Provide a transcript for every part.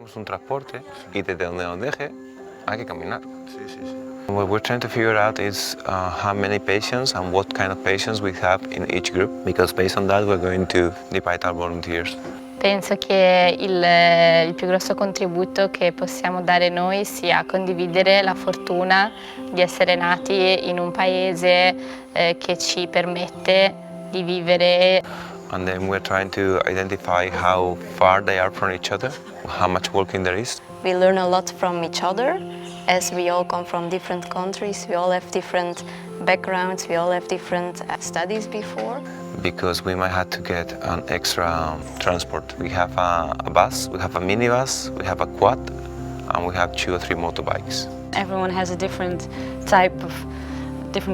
Tenemos un transporte y desde donde nos deje hay que caminar. What we're trying to figure out is how many patients and what kind of patients we have in each group, because based on that we're going to divide our volunteers. Penso che il più grosso contributo che possiamo dare noi sia condividere la fortuna di essere nati in un paese che ci permette di vivere. And then we're trying to identify how far they are from each other, how much walking there is. We learn a lot from each other, as we all come from different countries, we all have different backgrounds, we all have different studies before. Because we might have to get an extra transport. We have a bus, we have a minibus, we have a quad, and we have 2 or 3 motorbikes. Everyone has a different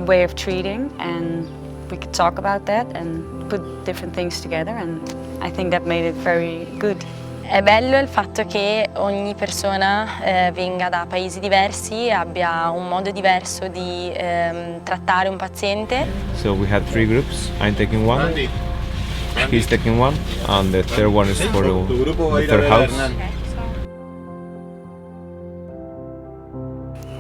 way of treating, and we could talk about that and put different things together, and I think that made it very good. È bello il fatto che ogni persona venga da paesi diversi e abbia un modo diverso di trattare un paziente. So we had 3 groups. I'm taking one, he's taking one, and the third one is for the third house.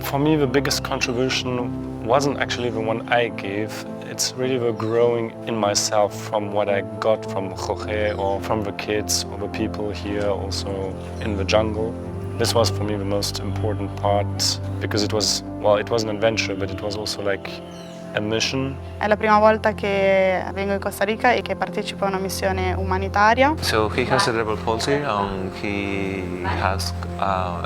For me, the biggest contribution wasn't actually the one I gave. It's really the growing in myself from what I got from Jorge or from the kids or the people here also in the jungle. This was for me the most important part because it was an adventure, but it was also like a mission. È la prima volta che vengo in Costa Rica e che partecipo a una missione umanitaria. So he has cerebral palsy and he has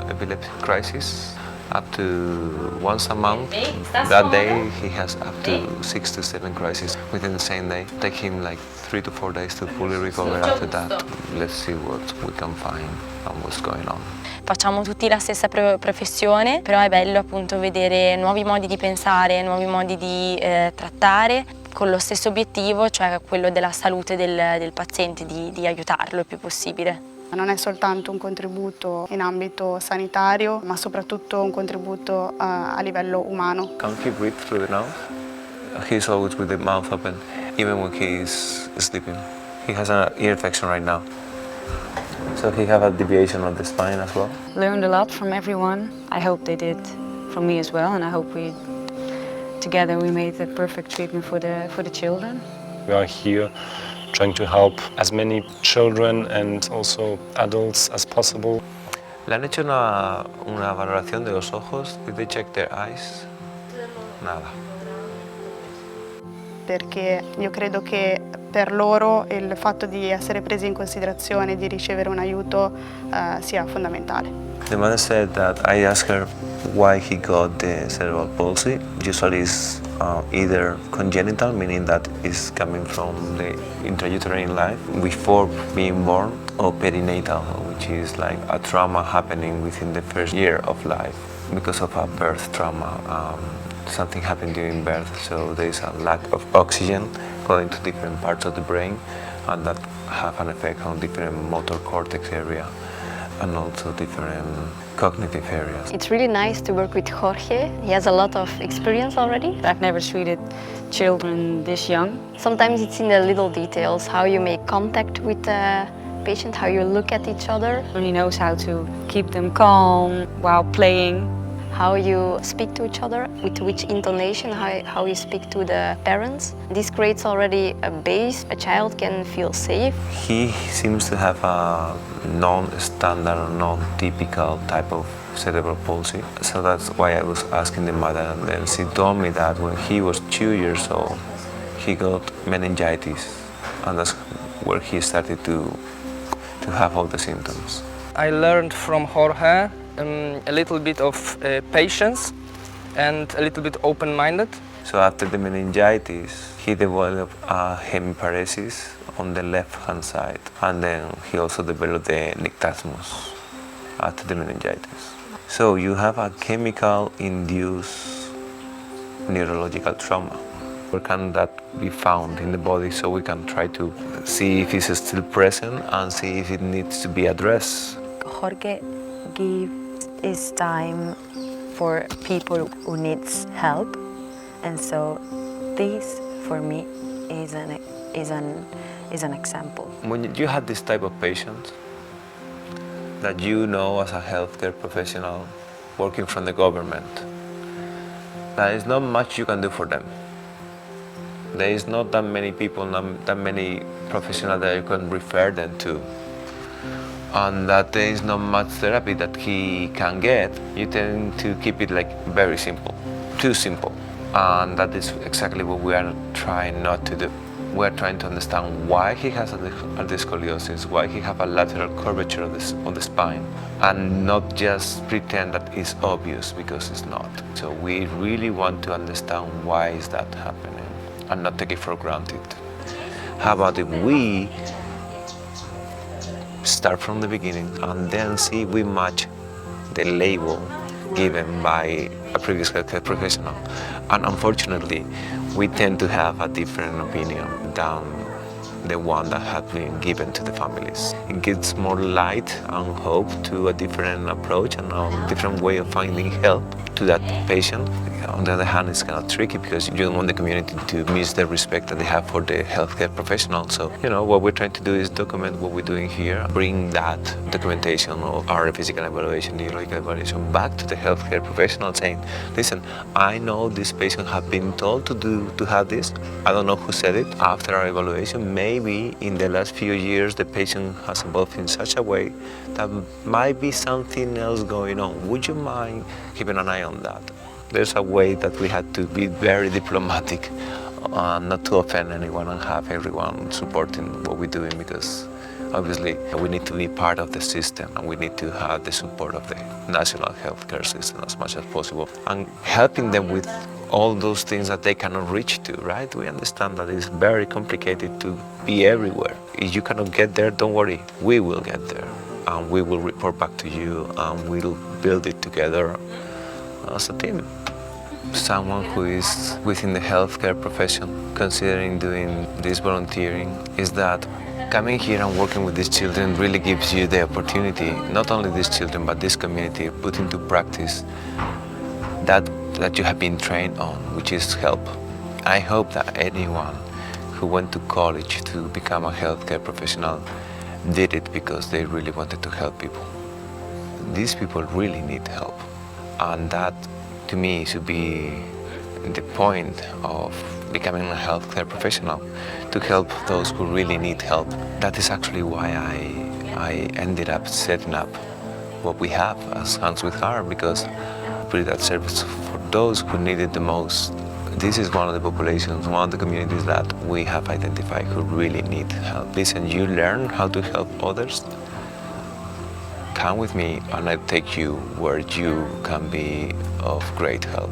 epileptic crisis. Up to once a month. That day he has up to 6 to 7 crises within the same day. Take him like 3 to 4 days to fully recover. After that, let's see what we can find and what's going on. Facciamo tutti la stessa professione, però è bello appunto vedere nuovi modi di pensare, nuovi modi di trattare con lo stesso obiettivo, cioè quello della salute del paziente, di aiutarlo il più possibile. Non è soltanto un contributo in ambito sanitario, ma soprattutto un contributo a livello umano. Can't he breathe through the nose? He's always with the mouth open, even when he's sleeping. He has an ear infection right now. So he has a deviation of the spine as well. Learned a lot from everyone. I hope they did from me as well, and I hope together we made the perfect treatment for the children. We are here trying to help as many children and also adults as possible. ¿Le han hecho una valoración de los ojos? Did they check their eyes? Nada. Perché io credo che per loro il fatto di essere presi in considerazione, di ricevere un aiuto sia fondamentale. The mother said that I asked her why he got the cerebral palsy. Usually it's either congenital, meaning that it's coming from the intrauterine life before being born, or perinatal, which is like a trauma happening within the first year of life because of a birth trauma. Something happened during birth, so there is a lack of oxygen going to different parts of the brain, and that have an effect on different motor cortex area and also different cognitive areas. It's really nice to work with Jorge. He has a lot of experience already. I've never treated children this young. Sometimes it's in the little details, how you make contact with the patient, how you look at each other. He knows how to keep them calm while playing. How you speak to each other, with which intonation, how you speak to the parents. This creates already a base. A child can feel safe. He seems to have a non-standard, non-typical type of cerebral palsy. So that's why I was asking the mother, and then she told me that when he was 2 years old, he got meningitis, and that's where he started to have all the symptoms. I learned from Jorge a little bit of patience and a little bit open-minded. So after the meningitis, he developed a hemiparesis on the left-hand side, and then he also developed the nystagmus after the meningitis. So you have a chemical-induced neurological trauma. Where can that be found in the body, so we can try to see if it's still present and see if it needs to be addressed. Jorge gives his time for people who needs help, and so this for me is an example. When you have this type of patient, that you know as a healthcare professional working from the government. There is not much you can do for them. There is not that many people, not that many professionals that you can refer them to. And that there is not much therapy that he can get. You tend to keep it like very simple, too simple. And that is exactly what we are trying not to do. We are trying to understand why he has a scoliosis, why he has a lateral curvature of the spine, and not just pretend that it's obvious, because it's not. So we really want to understand why is that happening and not take it for granted. How about if we start from the beginning and then see if we match the label given by a previous healthcare professional? And unfortunately, we tend to have a different opinion than the one that has been given to the families. It gives more light and hope to a different approach and a different way of finding help to that patient. On the other hand, it's kind of tricky because you don't want the community to miss the respect that they have for the healthcare professional. So, what we're trying to do is document what we're doing here, bring that documentation of our physical evaluation, neurological evaluation back to the healthcare professional, saying, listen, I know this patient has been told to have this. I don't know who said it. After our evaluation, maybe in the last few years, the patient has evolved in such a way that might be something else going on. Would you mind keeping an eye on that? There's a way that we had to be very diplomatic, not to offend anyone and have everyone supporting what we're doing, because obviously we need to be part of the system and we need to have the support of the national healthcare system as much as possible, and helping them with all those things that they cannot reach to, right? We understand that it's very complicated to be everywhere. If you cannot get there, don't worry, we will get there and we will report back to you and we'll build it together as a team. Someone who is within the healthcare profession, considering doing this volunteering, is that coming here and working with these children really gives you the opportunity, not only these children, but this community, put into practice that you have been trained on, which is help. I hope that anyone who went to college to become a healthcare professional did it because they really wanted to help people. These people really need help. And that, to me, should be the point of becoming a healthcare professional, to help those who really need help. That is actually why I ended up setting up what we have as Hands with Heart, because put that service for those who need it the most. This is one of the populations, one of the communities that we have identified who really need help. Listen, you learn how to help others. Come with me and I'll take you where you can be of great help.